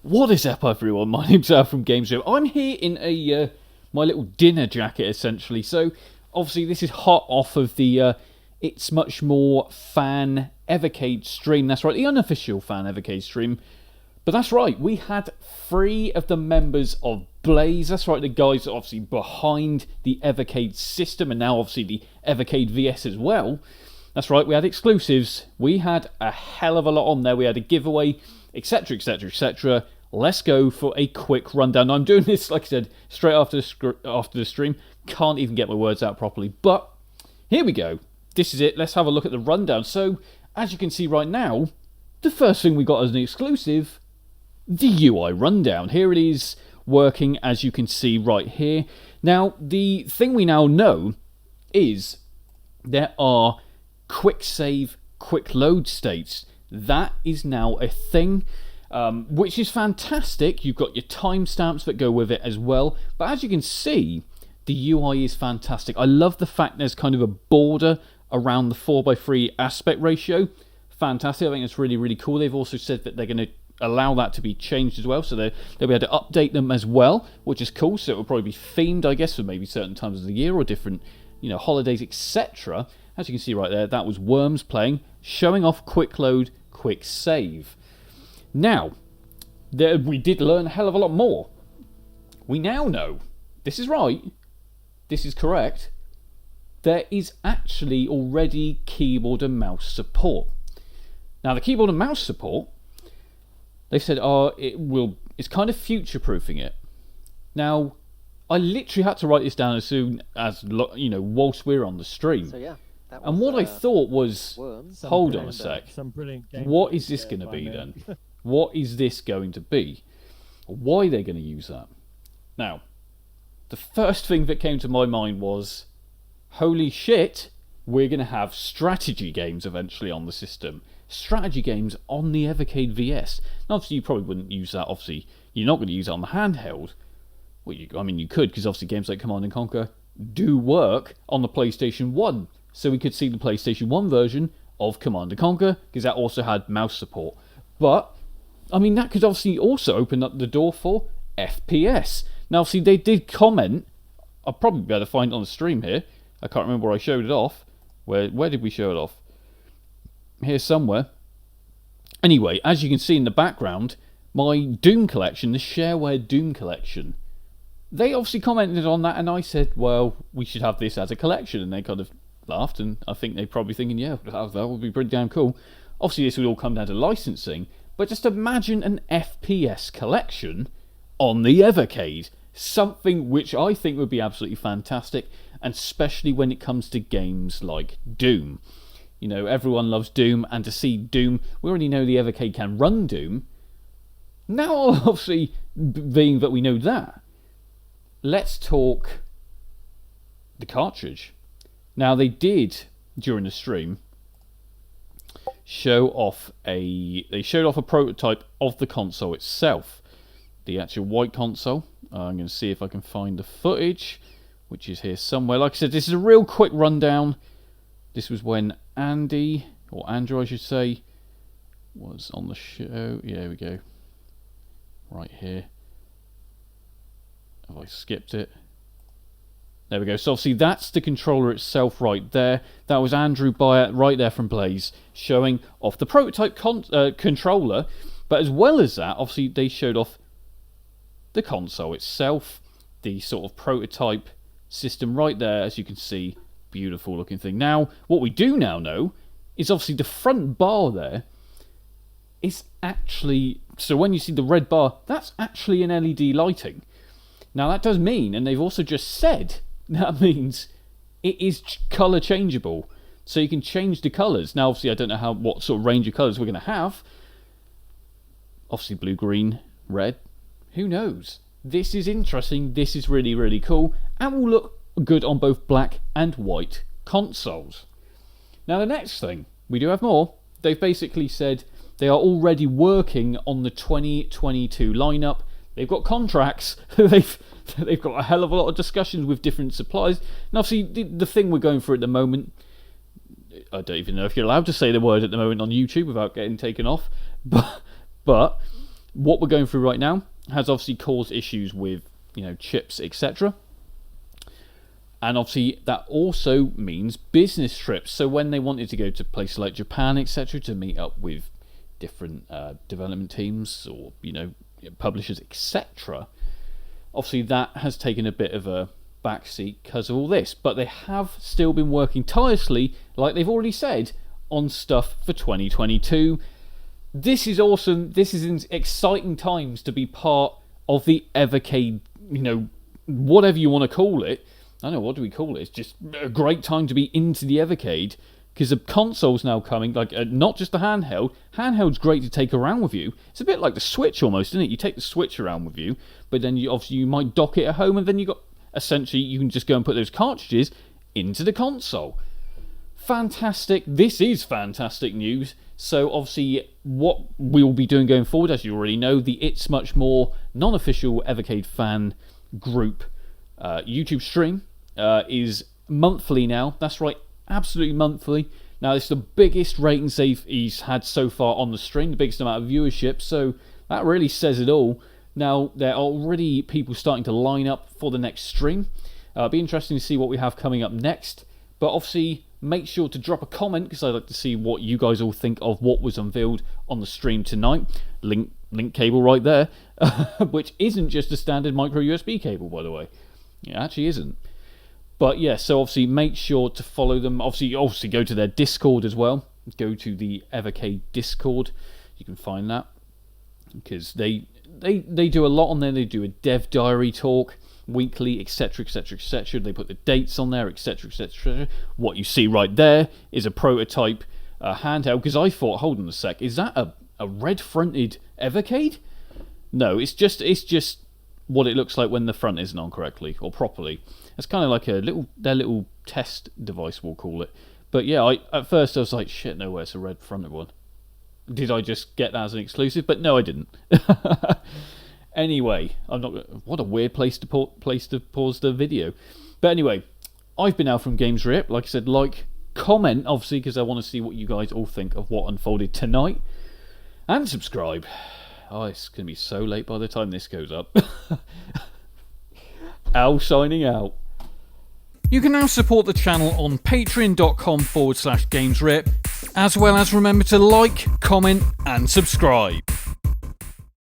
What is up, everyone? My name's Al from Games Room. I'm here in a my little dinner jacket, essentially. So, obviously, this is hot off of the It's Much More fan Evercade stream. That's right, the unofficial fan Evercade stream. But that's right, we had 3 of the members of Blaze. That's right, the guys obviously behind the Evercade system, and now obviously the Evercade VS as well. That's right, we had exclusives. We had a hell of a lot on there. We had a giveaway, etc, etc, etc. Let's go for a quick rundown. Now, I'm doing this, like I said, straight after the stream. Can't even get my words out properly. But here we go. This is it. Let's have a look at the rundown. So, as you can see right now, the first thing we got as an exclusive, the UI rundown. Here it is, working as you can see right here. Now, the thing we now know is there are quick save, quick load states. That is now a thing, which is fantastic. You've got your timestamps that go with it as well. But as you can see, the UI is fantastic. I love the fact there's kind of a border around the 4:3 aspect ratio. Fantastic. I think it's really, really cool. They've also said that they're going to allow that to be changed as well, so they'll be able to update them as well, which is cool. So it will probably be themed, I guess, for maybe certain times of the year or different, holidays, etc. As you can see right there, that was Worms playing, showing off quick load, quick save. Now, we did learn a hell of a lot more. We now know, this is right, this is correct, there is actually already keyboard and mouse support. Now, the keyboard and mouse support, they said, it's kind of future-proofing it. Now, I literally had to write this down as soon as, whilst we're on the stream. So yeah. And what I thought was, Worms. hold on a sec, what is this going to be then? What is this going to be? Why are they going to use that? Now, the first thing that came to my mind was, holy shit, we're going to have strategy games eventually on the system. Strategy games on the Evercade VS. Now, obviously, you probably wouldn't use that. Obviously, you're not going to use it on the handheld. Well, you could, because obviously games like Command & Conquer do work on the PlayStation 1. So we could see the PlayStation 1 version of Command & Conquer, because that also had mouse support. But, that could obviously also open up the door for FPS. Now, see, they did comment. I'll probably be able to find it on the stream here. I can't remember where I showed it off. Where did we show it off? Here somewhere. Anyway, as you can see in the background, my Doom collection, the Shareware Doom collection, they obviously commented on that, and I said, well, we should have this as a collection, and they kind of laughed, and I think they're probably thinking, yeah, that would be pretty damn cool. Obviously, this would all come down to licensing, but just imagine an FPS collection on the Evercade. Something which I think would be absolutely fantastic, and especially when it comes to games like Doom. Everyone loves Doom, and to see Doom, we already know the Evercade can run Doom. Now, obviously, being that we know that, let's talk the cartridge. Now, they did, during the stream, showed off a prototype of the console itself. The actual white console. I'm going to see if I can find the footage, which is here somewhere. Like I said, this is a real quick rundown. This was when Andrew I should say, was on the show. Yeah, here we go. Right here. Have I skipped it? There we go. So obviously that's the controller itself right there. That was Andrew Byatt right there from Blaze, showing off the prototype controller. But as well as that, obviously they showed off the console itself, the sort of prototype system right there, as you can see. Beautiful looking thing. Now, what we do now know is obviously the front bar there is actually, so when you see the red bar, that's actually an LED lighting. Now that does mean, and they've also just said, that means it is colour changeable. So you can change the colours. Now obviously I don't know what sort of range of colours we're going to have. Obviously blue, green, red. Who knows? This is interesting. This is really, really cool. And will look good on both black and white consoles. Now the next thing, we do have more. They've basically said they are already working on the 2022 lineup. They've got contracts. They've got a hell of a lot of discussions with different suppliers. And obviously, the thing we're going through at the moment, I don't even know if you're allowed to say the word at the moment on YouTube without getting taken off. But what we're going through right now has obviously caused issues with, chips, etc. And obviously that also means business trips. So when they wanted to go to places like Japan, etc., to meet up with different development teams or, publishers, etc., obviously that has taken a bit of a backseat because of all this. But they have still been working tirelessly, like they've already said, on stuff for 2022. This is awesome. This is exciting times to be part of the Evercade, whatever you want to call it. I don't know, what do we call it? It's just a great time to be into the Evercade, because the console's now coming, like not just the handheld. Handheld's great to take around with you. It's a bit like the Switch almost, isn't it? You take the Switch around with you, but then you might dock it at home, and then essentially you can just go and put those cartridges into the console. Fantastic. This is fantastic news. So obviously what we'll be doing going forward, as you already know, the It's Much More non-official Evercade fan group YouTube stream is monthly now. That's right, absolutely monthly. Now, it's the biggest ratings he's had so far on the stream, the biggest amount of viewership, so that really says it all. Now, there are already people starting to line up for the next stream. It'll be interesting to see what we have coming up next, but obviously make sure to drop a comment, because I'd like to see what you guys all think of what was unveiled on the stream tonight. Link cable right there, which isn't just a standard micro USB cable, by the way. It actually isn't. But yeah, so obviously make sure to follow them. Obviously go to their Discord as well. Go to the Evercade Discord. You can find that, because they do a lot on there. They do a dev diary talk weekly, etc, etc, etc. They put the dates on there, etc, etc. What you see right there is a prototype handheld, because I thought, hold on a sec, is that a red fronted Evercade? No, it's just what it looks like when the front isn't on correctly or properly. It's kind of like their little test device, we'll call it. But yeah, at first I was like, shit, no way, it's a red fronted one. Did I just get that as an exclusive? But no, I didn't. Anyway, what a weird place to pause the video. But anyway, I've been out from Games Rip. Like I said, comment, obviously, because I want to see what you guys all think of what unfolded tonight. And subscribe. Oh, it's going to be so late by the time this goes up. Al signing out. You can now support the channel on patreon.com/GamesRip, as well as remember to like, comment and subscribe.